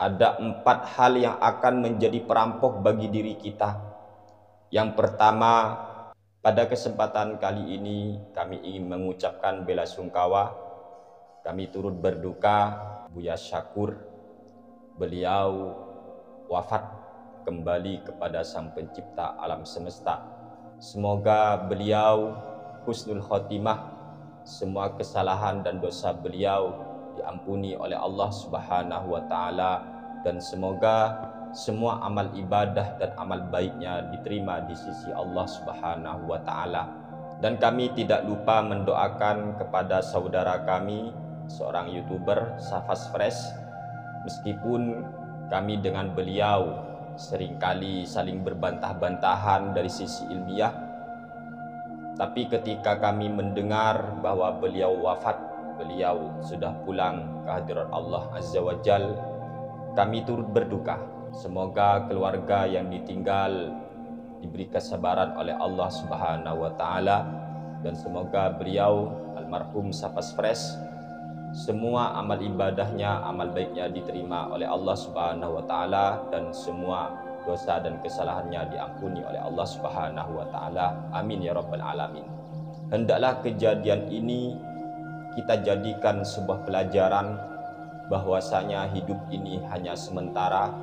Ada 4 hal yang akan menjadi perampok bagi diri kita. Yang pertama, pada kesempatan kali ini kami ingin mengucapkan bela sungkawa. Kami turut berduka Buya Syakur. Beliau wafat kembali kepada Sang Pencipta alam semesta. Semoga beliau husnul khotimah, semua kesalahan dan dosa beliau diampuni oleh Allah Subhanahu wa taala, dan semoga semua amal ibadah dan amal baiknya diterima di sisi Allah Subhanahu wa taala. Dan kami tidak lupa mendoakan kepada saudara kami, seorang YouTuber, Safas Fresh. Meskipun kami dengan beliau seringkali saling berbantah-bantahan dari sisi ilmiah, tapi ketika kami mendengar bahwa beliau wafat, beliau sudah pulang ke hadirat Allah Azza wa Jal, kami turut berduka. Semoga keluarga yang ditinggal diberi kesabaran oleh Allah Subhanahu wa taala, dan semoga beliau almarhum Safas Fresh semua amal ibadahnya, amal baiknya diterima oleh Allah Subhanahu wa taala, dan semua dosa dan kesalahannya diampuni oleh Allah Subhanahu wa taala. Amin ya rabbal alamin. Hendaklah kejadian ini kita jadikan sebuah pelajaran bahwasanya hidup ini hanya sementara.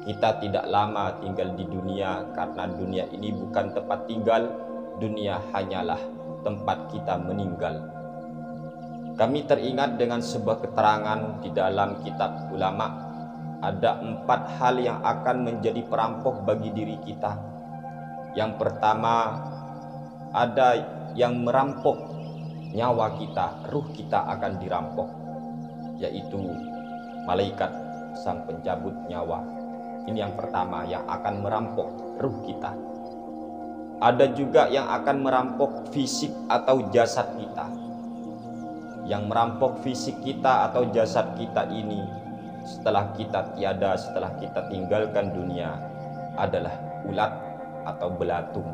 Kita tidak lama tinggal di dunia, karena dunia ini bukan tempat tinggal, dunia hanyalah tempat kita meninggal. Kami teringat dengan sebuah keterangan di dalam kitab ulama. Ada 4 hal yang akan menjadi perampok bagi diri kita. Yang pertama, ada yang merampok nyawa kita, ruh kita akan dirampok, yaitu malaikat sang pencabut nyawa. Ini yang pertama yang akan merampok ruh kita. Ada juga yang akan merampok fisik atau jasad kita. Yang merampok fisik kita atau jasad kita ini setelah kita tiada, setelah kita tinggalkan dunia, adalah ulat atau belatung.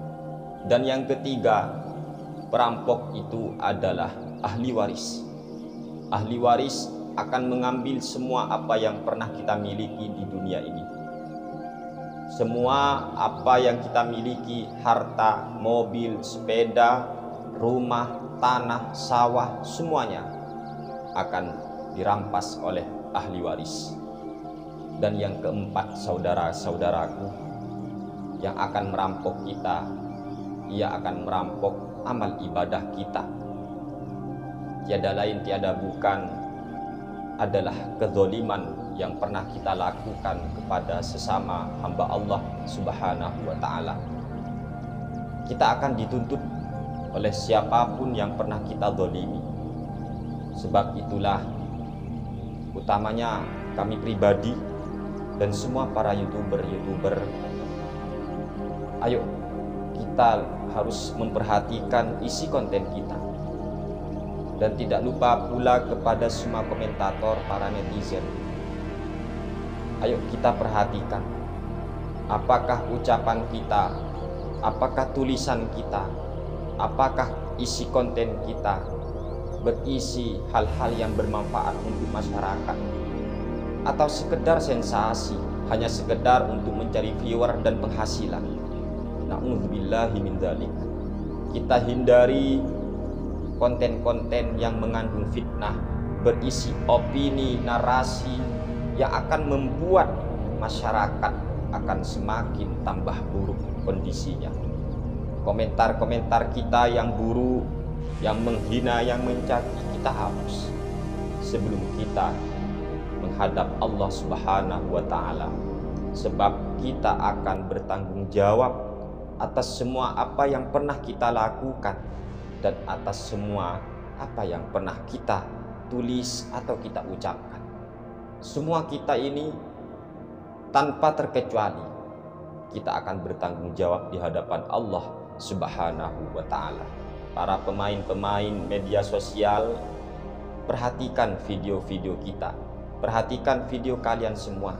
Dan yang ketiga, perampok itu adalah ahli waris. Ahli waris akan mengambil semua apa yang pernah kita miliki di dunia ini. Semua apa yang kita miliki, harta, mobil, sepeda, rumah, tanah, sawah, semuanya akan dirampas oleh ahli waris. Dan yang keempat, saudara-saudaraku, yang akan merampok kita, ia akan merampok amal ibadah kita. Tiada lain tiada bukan adalah kezaliman yang pernah kita lakukan kepada sesama hamba Allah Subhanahu wa taala. Kita akan dituntut oleh siapapun yang pernah kita zalimi. Sebab itulah utamanya kami pribadi dan semua para YouTuber, ayo kita harus memperhatikan isi konten kita. Dan tidak lupa pula kepada semua komentator, para netizen. Ayo kita perhatikan, apakah ucapan kita, apakah tulisan kita, apakah isi konten kita berisi hal-hal yang bermanfaat untuk masyarakat, atau sekedar sensasi, hanya sekedar untuk mencari viewer dan penghasilan. Na'udzubillahi min dzalik. Kita hindari konten-konten yang mengandung fitnah, berisi opini, narasi yang akan membuat masyarakat akan semakin tambah buruk kondisinya. Komentar-komentar kita yang buruk, yang menghina, yang mencaci, kita hapus sebelum kita menghadap Allah Subhanahu wa taala. Sebab kita akan bertanggung jawab atas semua apa yang pernah kita lakukan, dan atas semua apa yang pernah kita tulis atau kita ucapkan. Semua kita ini tanpa terkecuali kita akan bertanggung jawab di hadapan Allah Subhanahu wa taala. Para pemain-pemain media sosial, perhatikan video-video kita. Perhatikan video kalian semua.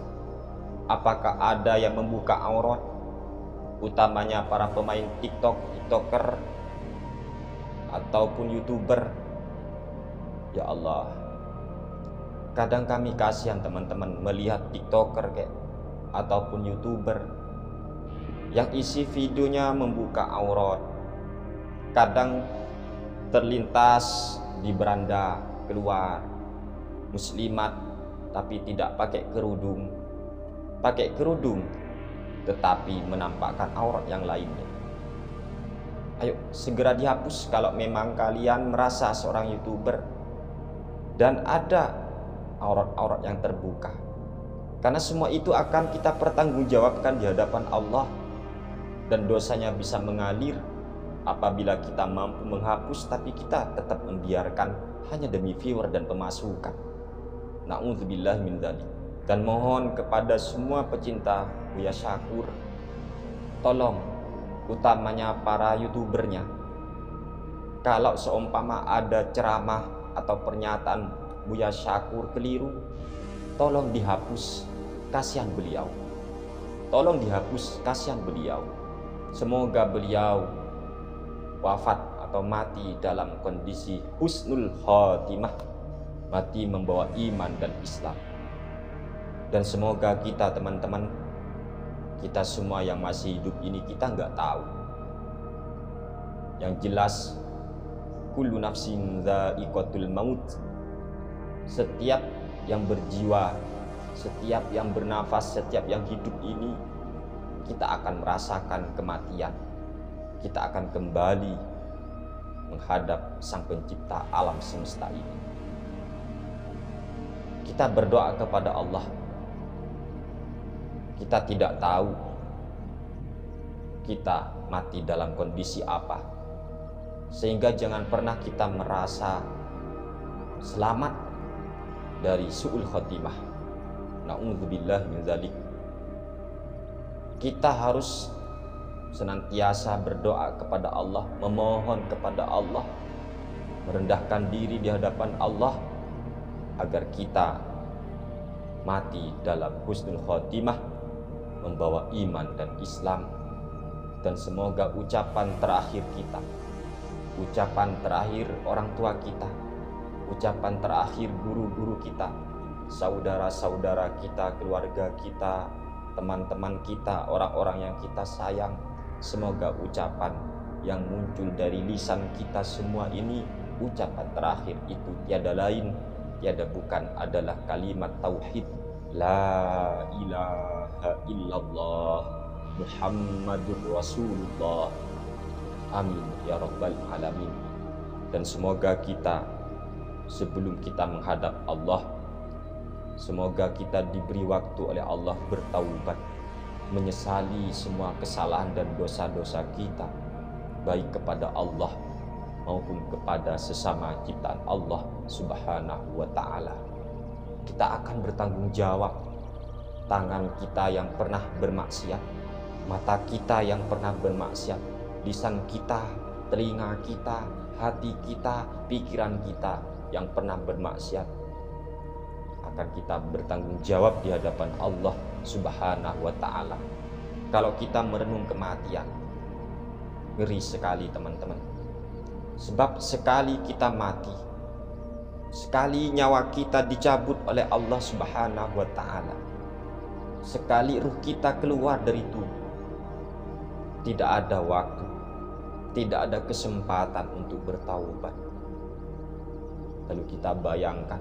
Apakah ada yang membuka aurat? Utamanya para pemain TikTok, TikToker, ataupun YouTuber. Ya Allah, Kadang kami kasihan teman-teman melihat TikToker kayak ataupun YouTuber yang isi videonya membuka aurat. Kadang terlintas di beranda keluar muslimat tapi tidak pakai kerudung tetapi menampakkan aurat yang lainnya. Ayo segera dihapus kalau memang kalian merasa seorang YouTuber dan ada aurat-aurat yang terbuka, karena semua itu akan kita pertanggungjawabkan di hadapan Allah dan dosanya bisa mengalir apabila kita mampu menghapus tapi kita tetap membiarkan hanya demi viewer dan pemasukan. Na'udzubillah min dzalik. Dan mohon kepada semua pecinta Buya Syakur, tolong utamanya para YouTubernya, kalau seumpama ada ceramah atau pernyataan Buya Syakur keliru, tolong dihapus, kasihan beliau. Tolong dihapus, kasihan beliau. Semoga beliau wafat atau mati dalam kondisi husnul khotimah, mati membawa iman dan Islam. Dan semoga kita teman-teman, kita semua yang masih hidup ini, kita nggak tahu. Yang jelas, kullu nafsin dha'iqatul maut. Setiap yang berjiwa, setiap yang bernafas, setiap yang hidup ini, kita akan merasakan kematian. Kita akan kembali menghadap Sang Pencipta alam semesta ini. Kita berdoa kepada Allah. Kita tidak tahu kita mati dalam kondisi apa, sehingga jangan pernah kita merasa selamat dari su'ul khotimah. Na'udzubillah min dzalik. Kita harus senantiasa berdoa kepada Allah, memohon kepada Allah, merendahkan diri di hadapan Allah agar kita mati dalam husnul khotimah, membawa iman dan Islam. Dan semoga ucapan terakhir kita, ucapan terakhir orang tua kita, ucapan terakhir guru-guru kita, saudara-saudara kita, keluarga kita, teman-teman kita, orang-orang yang kita sayang, semoga ucapan yang muncul dari lisan kita semua ini, ucapan terakhir itu tiada lain, tiada bukan adalah kalimat tauhid, la ilaha illallah Muhammadur Rasulullah. Amin ya rabbal alamin. Dan semoga kita sebelum kita menghadap Allah, semoga kita diberi waktu oleh Allah bertaubat, menyesali semua kesalahan dan dosa-dosa kita, baik kepada Allah maupun kepada sesama ciptaan Allah Subhanahu wa ta'ala. Kita akan bertanggung jawab. Tangan kita yang pernah bermaksiat, mata kita yang pernah bermaksiat, lisan kita, telinga kita, hati kita, pikiran kita yang pernah bermaksiat, akan kita bertanggung jawab di hadapan Allah Subhanahu wa ta'ala. Kalau kita merenung kematian, ngeri sekali teman-teman. Sebab sekali kita mati, sekali nyawa kita dicabut oleh Allah Subhanahu wa ta'ala, sekali ruh kita keluar dari tubuh, tidak ada waktu, tidak ada kesempatan untuk bertaubat. Lalu kita bayangkan,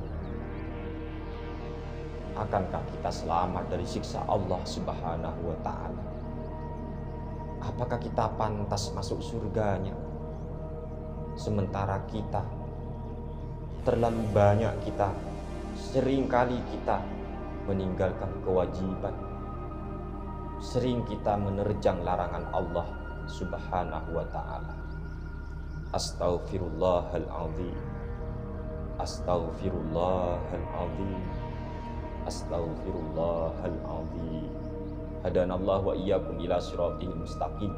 akankah kita selamat dari siksa Allah Subhanahu wa ta'ala? Apakah kita pantas masuk surganya? Sementara kita terlalu banyak, kita seringkali kita meninggalkan kewajiban, sering kita menerjang larangan Allah Subhanahu wa ta'ala. Astaghfirullahaladzim, astaghfirullahaladzim, astaghfirullahaladzim. Hadanallahu wa iyyakum ila siratil mustaqim.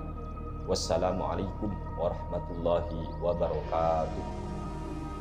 Wassalamualaikum warahmatullahi wabarakatuh.